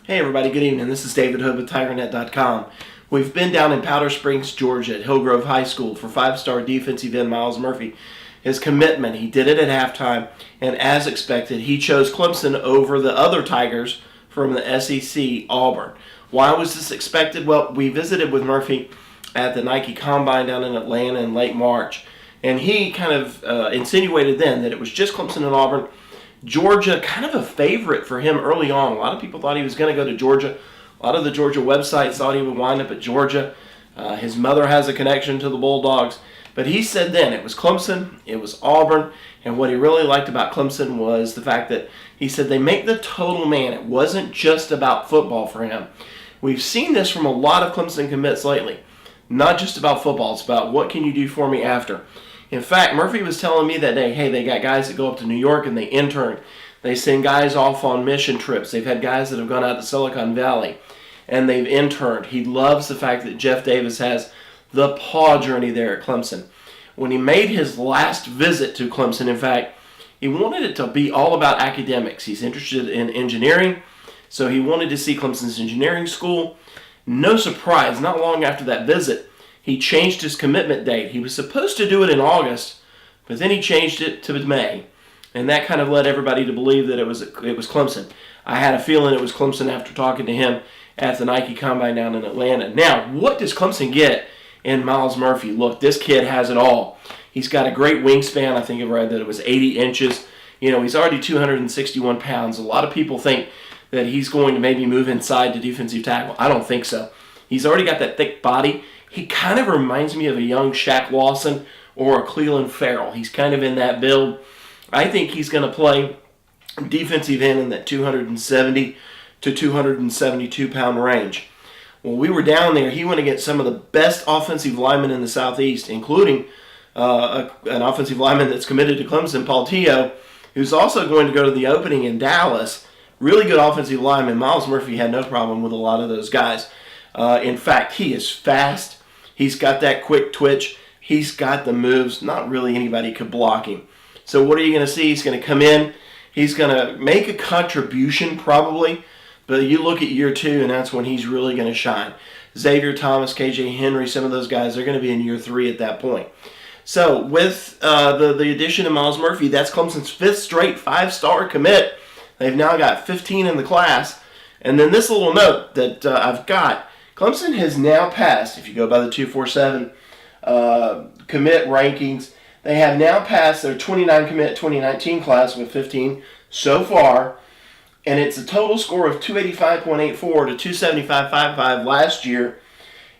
Hey everybody, good evening. This is David Hood with TigerNet.com. We've been down in Powder Springs, Georgia at Hillgrove High School for five-star defensive end Myles Murphy. His commitment, he did it at halftime, and as expected, he chose Clemson over the other Tigers from the SEC, Auburn. Why was this expected? Well, we visited with Murphy at the Nike Combine down in Atlanta in late March, and he kind of insinuated then that it was just Clemson and Auburn. Georgia, kind of a favorite for him early on. A lot of people thought he was going to go to Georgia. A lot of the Georgia websites thought he would wind up at Georgia. His mother has a connection to the Bulldogs. But he said then it was Clemson, it was Auburn, and what he really liked about Clemson was the fact that he said they make the total man. It wasn't just about football for him. We've seen this from a lot of Clemson commits lately. Not just about football, it's about what can you do for me after. In fact, Murphy was telling me that day, hey, they got guys that go up to New York and they intern. They send guys off on mission trips. They've had guys that have gone out to Silicon Valley and they've interned. He loves the fact that Jeff Davis has the paw journey there at Clemson. When he made his last visit to Clemson, in fact, he wanted it to be all about academics. He's interested in engineering, so he wanted to see Clemson's engineering school. No surprise, not long after that visit, he changed his commitment date. He was supposed to do it in August, but then he changed it to May. And that kind of led everybody to believe that it was Clemson. I had a feeling it was Clemson after talking to him at the Nike Combine down in Atlanta. Now, what does Clemson get in Myles Murphy? Look, this kid has it all. He's got a great wingspan. I think I read that it was 80 inches. You know, he's already 261 pounds. A lot of people think that he's going to maybe move inside to defensive tackle. I don't think so. He's already got that thick body. He kind of reminds me of a young Shaq Lawson or a Clelin Ferrell. He's kind of in that build. I think he's going to play defensive end in that 270 to 272 pound range. When we were down there, he went against some of the best offensive linemen in the Southeast, including an offensive lineman that's committed to Clemson, Paul Teo, who's also going to go to the opening in Dallas. Really good offensive lineman. Myles Murphy had no problem with a lot of those guys. In fact, he is fast. He's got that quick twitch. He's got the moves. Not really anybody could block him. So what are you going to see? He's going to come in. He's going to make a contribution probably. But you look at year two, and that's when he's really going to shine. Xavier Thomas, KJ Henry, some of those guys, they're going to be in year three at that point. So with the addition of Myles Murphy, that's Clemson's fifth straight five-star commit. They've now got 15 in the class. And then this little note that I've got, Clemson has now passed, if you go by the 247 commit rankings, they have now passed their 29 commit 2019 class with 15 so far, and it's a total score of 285.84 to 275.55 last year,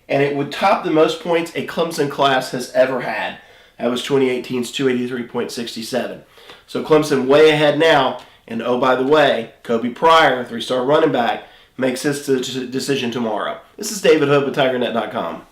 and it would top the most points a Clemson class has ever had. That was 2018's 283.67. So Clemson way ahead now, and oh, by the way, Kobe Pryor, three-star running back, makes his decision tomorrow. This is David Hood with TigerNet.com.